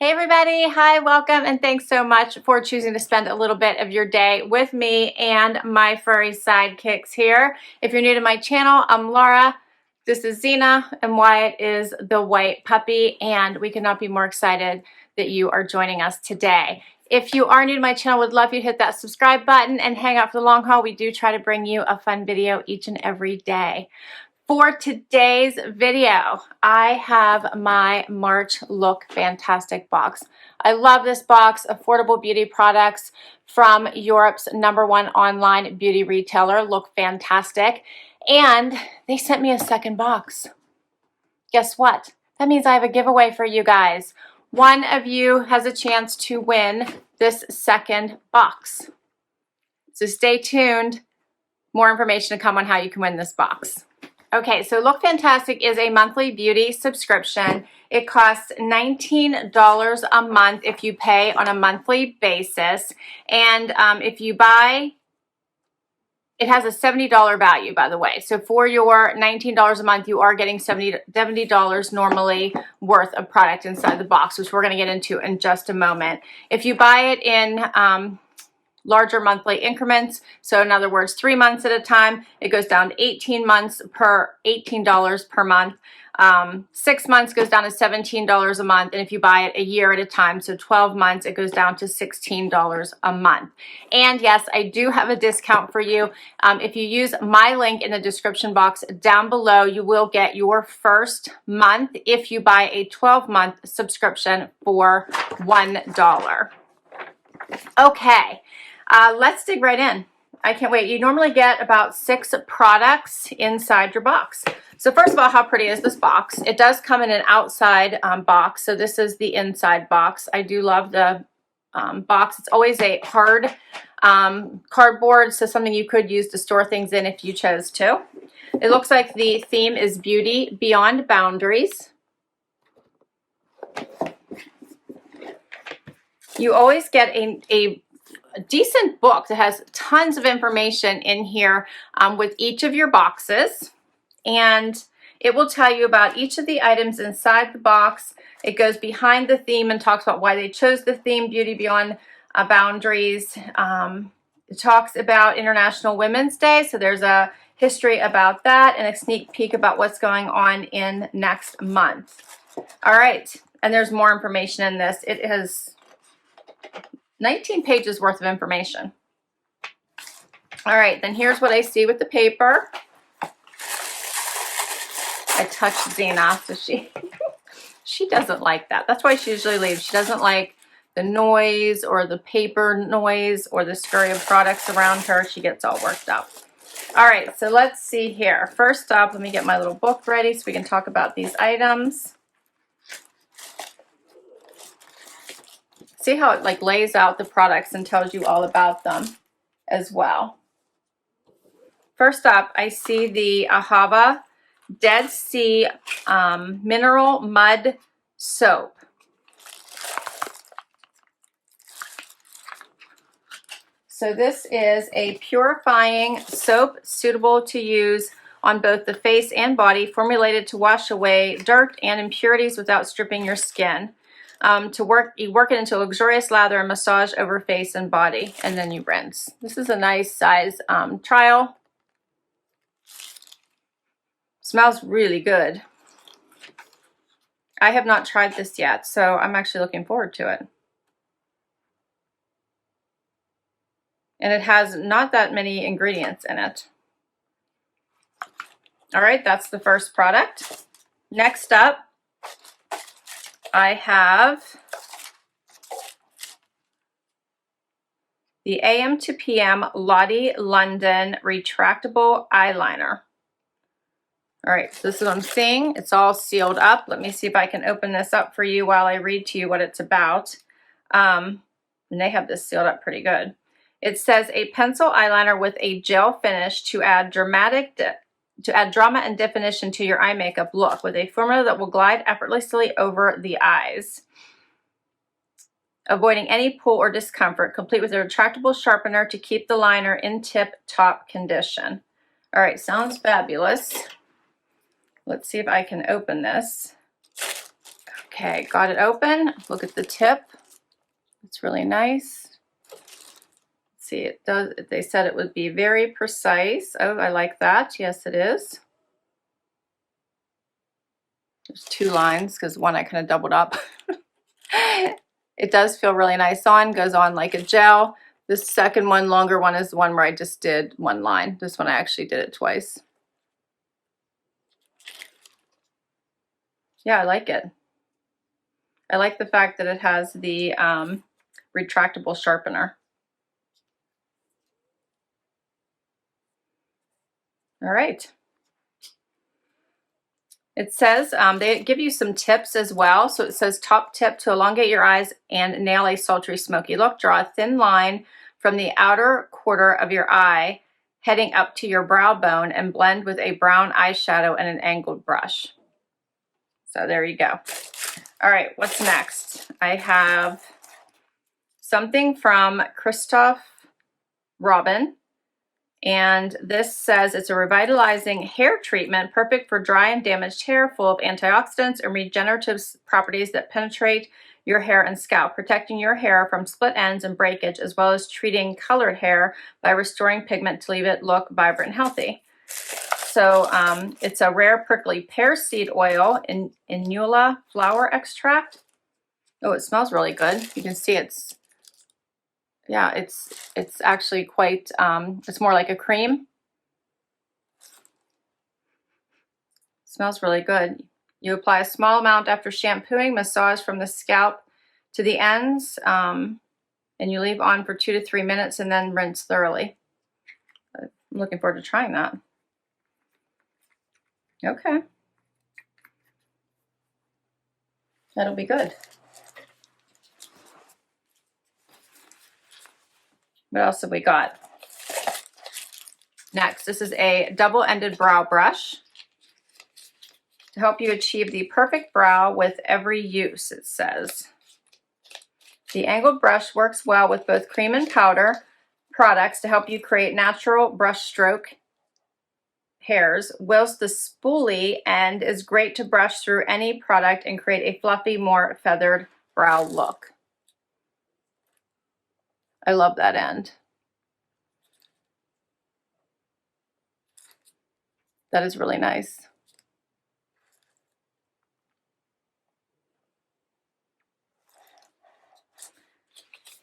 Hey everybody, hi, welcome, and thanks so much for choosing to spend a little bit of your day with me and my furry sidekicks here. If you're new to my channel, I'm Laura, this is Xena, and Wyatt is the white puppy, and we could not be more excited that you are joining us today. If you are new to my channel, would love you to hit that subscribe button and hang out for the long haul. We do try to bring you a fun video each and every day. For today's video, I have my March Lookfantastic box. I love this box, affordable beauty products from Europe's #1 online beauty retailer, Lookfantastic, and they sent me a second box. Guess what? That means I have a giveaway for you guys. One of you has a chance to win this second box. So stay tuned. More information to come on how you can win this box. Okay, so Lookfantastic is a monthly beauty subscription. It costs $19 a month if you pay on a monthly basis. And if you buy, it has a $70 value, by the way. So for your $19 a month, you are getting $70 normally worth of product inside the box, which we're going to get into in just a moment. If you buy it in larger monthly increments, so in other words 3 months at a time, it goes down to $18 per month. 6 months goes down to $17 a month, and if you buy it a year at a time, so 12 months, it goes down to $16 a month. And yes, I do have a discount for you. If you use my link in the description box down below, you will get your first month if you buy a 12-month subscription for $1. Okay. Let's dig right in. I can't wait. You normally get about 6 products inside your box. So first of all, how pretty is this box? It does come in an outside box. So this is the inside box. I do love the box. It's always a hard cardboard, so something you could use to store things in if you chose to. It looks like the theme is Beauty Beyond Boundaries. You always get a decent book that has tons of information in here with each of your boxes, and it will tell you about each of the items inside the box. It goes behind the theme and talks about why they chose the theme Beauty Beyond Boundaries. It talks about International Women's Day, so there's a history about that and a sneak peek about what's going on in next month. All right, and there's more information in this. It has 19 pages worth of information. All right, then here's what I see with the paper. I touched Xena, so she doesn't like that. That's why she usually leaves. She doesn't like the noise or the paper noise or the scurry of products around her. She gets all worked up. All right, so let's see here. First up, let me get my little book ready so we can talk about these items. See how it like lays out the products and tells you all about them as well. First up, I see the Ahava Dead Sea Mineral Mud Soap. So this is a purifying soap suitable to use on both the face and body, formulated to wash away dirt and impurities without stripping your skin. You work it into a luxurious lather and massage over face and body, and then you rinse. This is a nice size trial. Smells really good. I have not tried this yet, so I'm actually looking forward to it. And it has not that many ingredients in it. All right, that's the first product. Next up, I have the AM to PM Lottie London Retractable Eyeliner. All right, so this is what I'm seeing. It's all sealed up. Let me see if I can open this up for you while I read to you what it's about. And they have this sealed up pretty good. It says a pencil eyeliner with a gel finish to add drama and definition to your eye makeup look, with a formula that will glide effortlessly over the eyes, avoiding any pull or discomfort, complete with a retractable sharpener to keep the liner in tip-top condition. All right, sounds fabulous. Let's see if I can open this. Okay, got it open. Look at the tip. It's really nice. See, it does, they said it would be very precise. Oh, I like that. Yes, it is. There's 2 lines because one I kind of doubled up. It does feel really nice on, goes on like a gel. This second one, longer one, is the one where I just did 1 line. This one I actually did it twice. Yeah, I like it. I like the fact that it has the retractable sharpener. All right. It says, they give you some tips as well. So it says, top tip to elongate your eyes and nail a sultry, smoky look. Draw a thin line from the outer quarter of your eye, heading up to your brow bone, and blend with a brown eyeshadow and an angled brush. So there you go. All right, what's next? I have something from Christoph Robin. And this says it's a revitalizing hair treatment, perfect for dry and damaged hair, full of antioxidants and regenerative properties that penetrate your hair and scalp, protecting your hair from split ends and breakage, as well as treating colored hair by restoring pigment to leave it look vibrant and healthy. So it's a rare prickly pear seed oil in inula flower extract. Oh, it smells really good. You can see it's, yeah, it's actually quite, it's more like a cream. Smells really good. You apply a small amount after shampooing, massage from the scalp to the ends, and you leave on for 2 to 3 minutes and then rinse thoroughly. I'm looking forward to trying that. Okay. That'll be good. What else have we got? Next, this is a double-ended brow brush to help you achieve the perfect brow with every use, it says. The angled brush works well with both cream and powder products to help you create natural brush stroke hairs, whilst the spoolie end is great to brush through any product and create a fluffy, more feathered brow look. I love that end. That is really nice.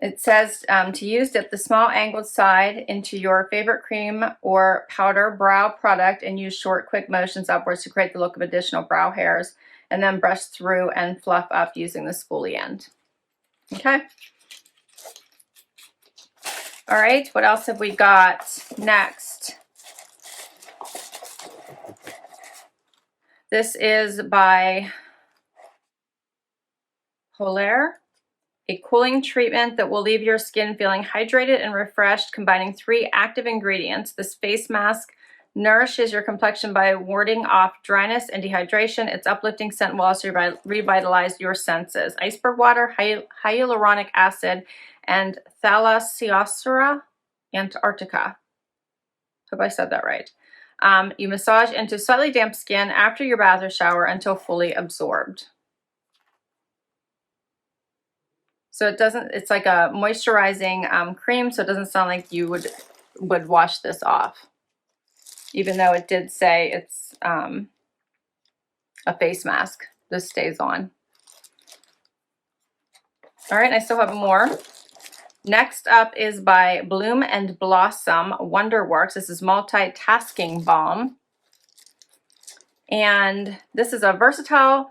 It says to use, dip the small angled side into your favorite cream or powder brow product and use short, quick motions upwards to create the look of additional brow hairs, and then brush through and fluff up using the spoolie end. Okay. All right, what else have we got next? This is by Holaire, a cooling treatment that will leave your skin feeling hydrated and refreshed, combining 3 active ingredients. This face mask nourishes your complexion by warding off dryness and dehydration. Its uplifting scent will also revitalize your senses. Iceberg water, hyaluronic acid, and Thalassiosauria antarctica. Hope I said that right. You massage into slightly damp skin after your bath or shower until fully absorbed. So it doesn't, it's like a moisturizing cream, so it doesn't sound like you would wash this off, even though it did say it's a face mask. This stays on. All right, I still have more. Next up is by Bloom and Blossom Wonderworks. This is multitasking balm. And this is a versatile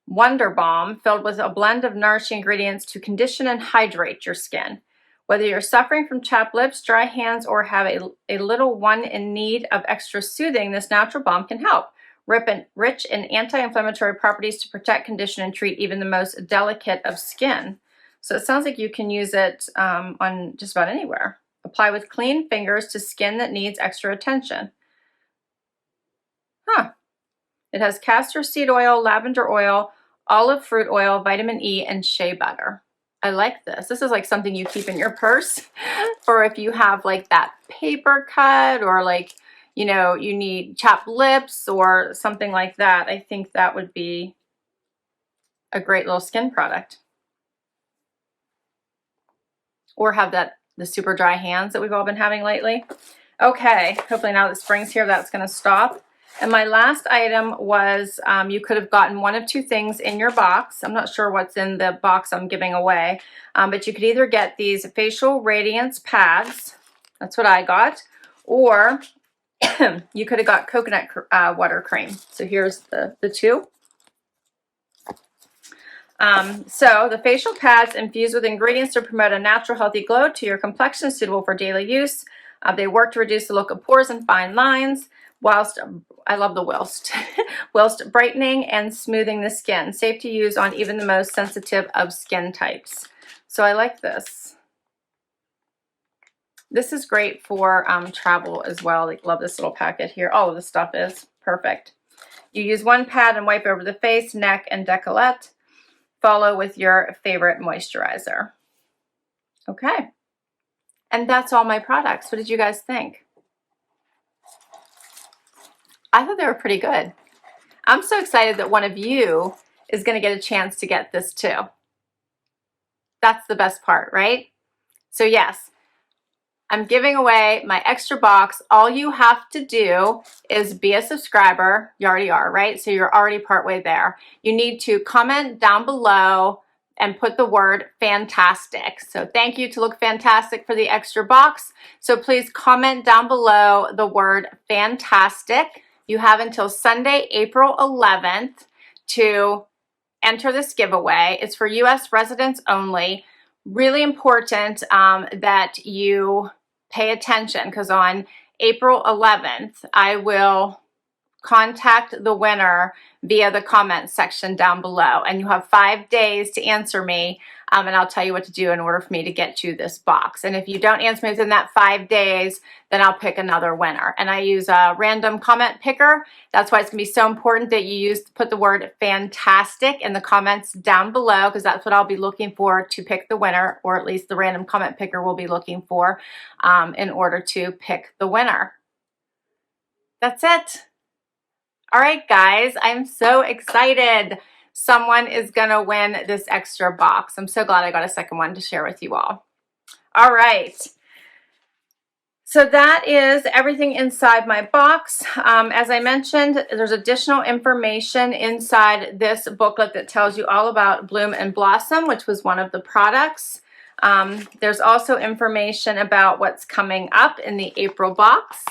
wonder balm filled with a blend of nourishing ingredients to condition and hydrate your skin. Whether you're suffering from chapped lips, dry hands, or have a little one in need of extra soothing, this natural balm can help. Rich in anti-inflammatory properties to protect, condition, and treat even the most delicate of skin. So it sounds like you can use it on just about anywhere. Apply with clean fingers to skin that needs extra attention. Huh. It has castor seed oil, lavender oil, olive fruit oil, vitamin E, and shea butter. I like this. This is like something you keep in your purse for if you have like that paper cut, or like, you know, you need chapped lips or something like that. I think that would be a great little skin product. Or have the super dry hands that we've all been having lately. Okay, hopefully now that spring's here, that's gonna stop. And my last item was, you could have gotten one of two things in your box. I'm not sure what's in the box I'm giving away, but you could either get these facial radiance pads, that's what I got, or you could have got coconut water cream. So here's the two. So the facial pads infused with ingredients to promote a natural healthy glow to your complexion, suitable for daily use. They work to reduce the look of pores and fine lines, whilst, I love the whilst, whilst brightening and smoothing the skin. Safe to use on even the most sensitive of skin types. So I like this. This is great for travel as well. Like, love this little packet here. All of this stuff is perfect. You use one pad and wipe over the face, neck, and décolleté. Follow with your favorite moisturizer. Okay. And that's all my products. What did you guys think? I thought they were pretty good. I'm so excited that one of you is going to get a chance to get this too. That's the best part, right? So yes, I'm giving away my extra box. All you have to do is be a subscriber. You already are, right? So you're already partway there. You need to comment down below and put the word fantastic. So thank you to Lookfantastic for the extra box. So please comment down below the word fantastic. You have until Sunday, April 11th to enter this giveaway. It's for US residents only. Really important that you pay attention, because on April 11th, I will contact the winner via the comments section down below, and you have 5 days to answer me, and I'll tell you what to do in order for me to get you this box. And if you don't answer me within that 5 days, then I'll pick another winner. And I use a random comment picker. That's why it's gonna be so important that you put the word fantastic in the comments down below, because that's what I'll be looking for to pick the winner, or at least the random comment picker will be looking for in order to pick the winner. That's it. All right, guys, I'm so excited. Someone is gonna win this extra box. I'm so glad I got a second one to share with you all. All right. So that is everything inside my box. As I mentioned, there's additional information inside this booklet that tells you all about Bloom and Blossom, which was one of the products. There's also information about what's coming up in the April box,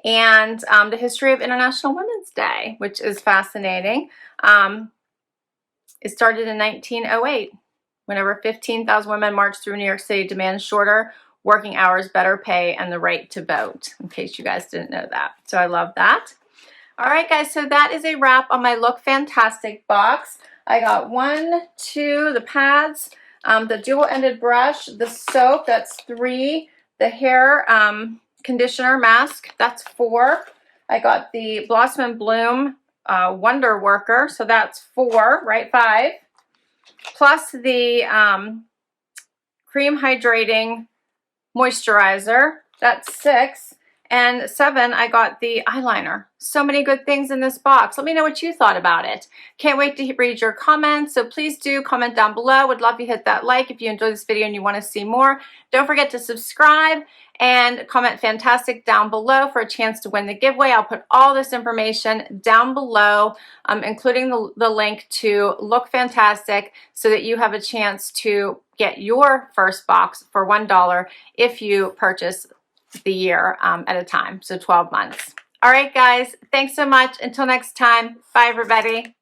and the history of International Women's Day, which is fascinating. It started in 1908, whenever 15,000 women marched through New York City to demand shorter working hours, better pay, and the right to vote, in case you guys didn't know that. So I love that. All right, guys, so that is a wrap on my Lookfantastic box. I got 1, 2, the pads, the dual-ended brush, the soap, that's 3, the hair conditioner mask, that's 4. I got the Blossom and Bloom Wonder Worker, so that's 4, right? 5. Plus the cream hydrating moisturizer, that's 6. And 7, I got the eyeliner. So many good things in this box. Let me know what you thought about it. Can't wait to read your comments, so please do comment down below. Would love to hit that like if you enjoyed this video and you want to see more. Don't forget to subscribe and comment fantastic down below for a chance to win the giveaway. I'll put all this information down below, including the link to Lookfantastic, so that you have a chance to get your first box for $1 if you purchase the year at a time, so 12 months. All right, guys, thanks so much. Until next time, bye, everybody.